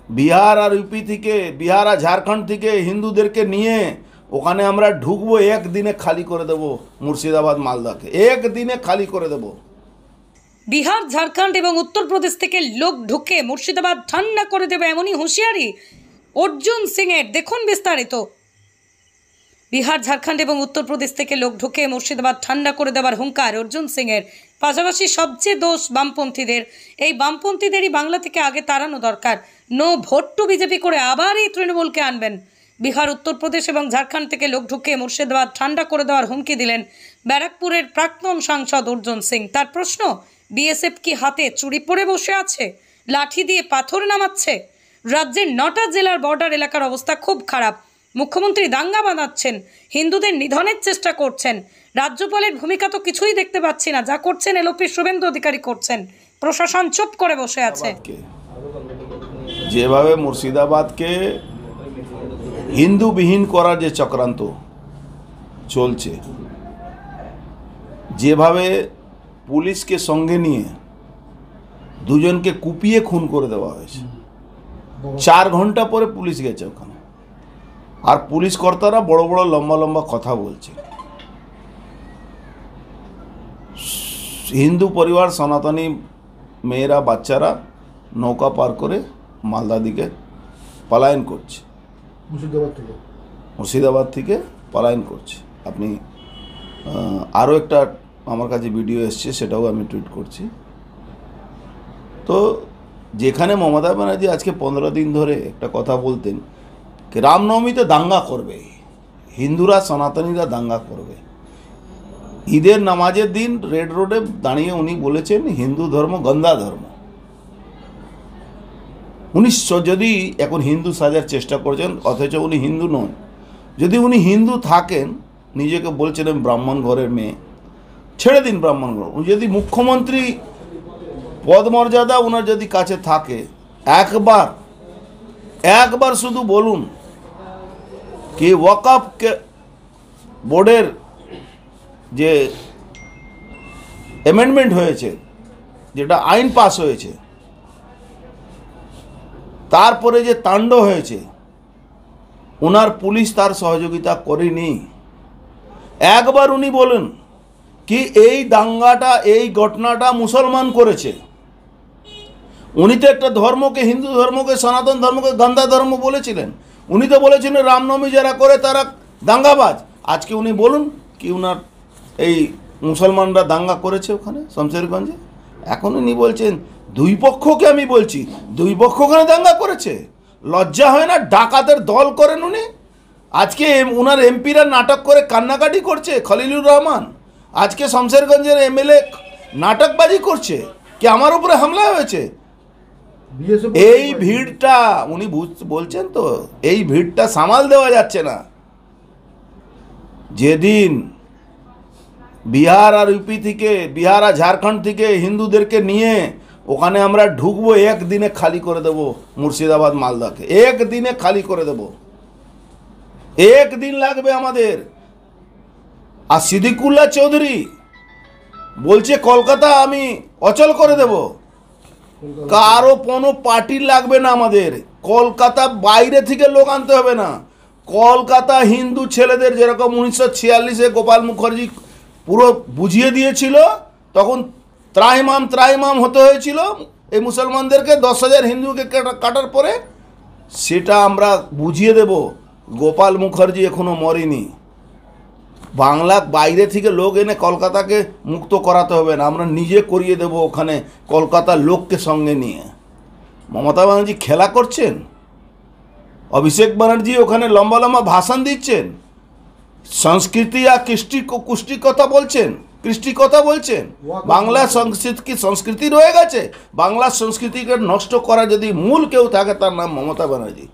বিহার আর UP থেকে, বিহার আর ঝাড়খণ্ড থেকে হিন্দুদেরকে নিয়ে ওখানে আমরা ঢুকবো, একদিনে খালি করে দেব মুর্শিদাবাদ মালদাকে, একদিনে খালি করে দেব। বিহার, ঝাড়খণ্ড এবং উত্তরপ্রদেশ থেকে লোক ঢুকে মুর্শিদাবাদ ঠান্ডা করে দেবে এমনই হুঁশিয়ারি অর্জুন সিং এর। দেখুন বিস্তারিত। বিহার, ঝাড়খণ্ড এবং উত্তরপ্রদেশ থেকে লোক ঢুকে মুর্শিদাবাদ ঠান্ডা করে দেওয়ার হুঙ্কার অর্জুন সিং এর। পাশাপাশি সবচেয়ে দোষ বামপন্থীদের। এই বামপন্থীদেরই বাংলা থেকে আগে তাড়ানো দরকার। নো ভোট টু বিজেপি করে আবার এই তৃণমূলকে আনবেন। বিহার, উত্তরপ্রদেশ এবং ঝাড়খণ্ড থেকে লোক ঢুকে মুর্শিদাবাদ ঠান্ডা করে দেওয়ার হুমকি দিলেন ব্যারাকপুরের প্রাক্তন সাংসদ অর্জুন সিং। তার প্রশ্ন, বিএসএফ কি হাতে চুরি পরে বসে আছে, লাঠি দিয়ে পাথর নামাচ্ছে? রাজ্যের 9টা জেলার বর্ডার এলাকার অবস্থা খুব খারাপ। মুখ্যমন্ত্রী দাঙ্গা বাঁধাচ্ছেন, হিন্দুদের নিধনের চেষ্টা করছেন। রাজ্যপালের ভূমিকা তো কিছুই দেখতে পাচ্ছি না। যা করছেন এলওপি শুভেন্দু অধিকারী করছেন। প্রশাসন চুপ করে বসে আছে। যেভাবে মুর্শিদাবাদকে হিন্দুবিহীন করার যে চক্রান্ত চলছে, যেভাবে পুলিশকে সঙ্গে নিয়ে দুজনকে কুপিয়ে খুন করে দেওয়া হয়েছে, 4 ঘন্টা পরে পুলিশ গেছে ওখানে, আর পুলিশ কর্তারা বড় বড় লম্বা লম্বা কথা বলছে। হিন্দু পরিবার, সনাতনী মেয়েরা, বাচ্চারা নৌকা পার করে মালদা দিকে পলায়ন করছে, মুর্শিদাবাদ থেকে পলায়ন করছে। আপনি আরও একটা আমার কাছে ভিডিও এসছে, সেটাও আমি টুইট করছি। তো যেখানে মমতা ব্যানার্জি আজকে 15 দিন ধরে একটা কথা বলতেন कि रामनवमीते दांगा करबे, हिंदुरा सनातनीरा दांगा करबे, ईদের नामाजेर दिन रेड रोडे दाड़िए उनी बोलेছেন हिंदू धर्म गंदा धर्म। उनी यदि এখন हिंदू साजार चेष्टा करছেন, অথচ উনি হিন্দু নন। যদি উনি হিন্দু থাকেন, নিজেকে বলছেন আমি ব্রাহ্মণ ঘরের মেয়ে, ছেড়ে দিন ব্রাহ্মণ ঘর। উনি যদি মুখ্যমন্ত্রী পদ মর্যাদা ওনার যদি কাছে থাকে, একবার শুধু বলুন कि वक़फ़ के बोर्डर जे एमेंडमेंट হয়েছে, যেটা আইন পাস হয়েছে, তারপরে যে তাণ্ড হয়েছে, ওনার পুলিশ তার সহযোগিতা করেনি। একবার উনি বলেন कि এই দাঙ্গাটা, এই ঘটনাটা মুসলমান করেছে। উনি তো একটা ধর্মকে, হিন্দু ধর্মকে, সনাতন ধর্মকে গন্দা ধর্ম বলেছিলেন। উনি তো বলেছিলেন রামনবমী যারা করে তারা দাঙ্গাবাজ। আজকে উনি বলুন কি উনার এই মুসলমানরা দাঙ্গা করেছে ওখানে শমশেরগঞ্জে। এখন উনি বলছেন দুই পক্ষকে, আমি বলছি দুই পক্ষ ওখানে দাঙ্গা করেছে। লজ্জা হয় না? ডাকাতের দল করেন উনি। আজকে উনার এমপিরা নাটক করে কান্নাকাটি করছে। খলিলুর রহমান আজকে শমশেরগঞ্জের এমএলএ নাটকবাজি করছে কি আমার উপরে হামলা হয়েছে। এই ভিড়টা উনি বলছেন তো, এই ভিড়টা সামাল দেওয়া যাচ্ছে না। যেদিন বিহার আর ইউপি থেকে, বিহার আর ঝাড়খণ্ড থেকে হিন্দুদেরকে নিয়ে ওখানে আমরা ঢুকবো, একদিনে খালি করে দেব মুর্শিদাবাদ মালদাকে, একদিনে খালি করে দেব। একদিন লাগবে আমাদের। আর সিদ্দিকুল্লাহ চৌধুরী বলছে কলকাতা আমি অচল করে দেব। কারো কোনো পার্টি লাগবে না আমাদের। কলকাতা বাইরে থেকে লোক আনতে হবে না। কলকাতা হিন্দু ছেলেদের যেরকম 1946-এ গোপাল মুখার্জি পুরো বুঝিয়ে দিয়েছিল, তখন ত্রাহিমাম হতে হয়েছিল এই মুসলমানদেরকে, 10,000 হিন্দুকে কাটার পরে, সেটা আমরা বুঝিয়ে দেব। গোপাল মুখার্জি এখনো মরেনি। বাংলা বাইরে থেকে লোক এনে কলকাতাকে মুক্ত করাতে হবে না, আমরা নিজে করিয়ে দেব ওখানে কলকাতার লোককে সঙ্গে নিয়ে। মমতা ব্যানার্জি খেলা করছেন, অভিষেক ব্যানার্জি ওখানে লম্বা লম্বা ভাষণ দিচ্ছেন, সংস্কৃতি আর কুষ্টির কথা বলছেন, কৃষ্টি কথা বলছেন। বাংলা সংস্কৃতি রয়ে গেছে। বাংলার সংস্কৃতিকে নষ্ট করা যদি মূল কেউ থাকে, তার নাম মমতা ব্যানার্জি।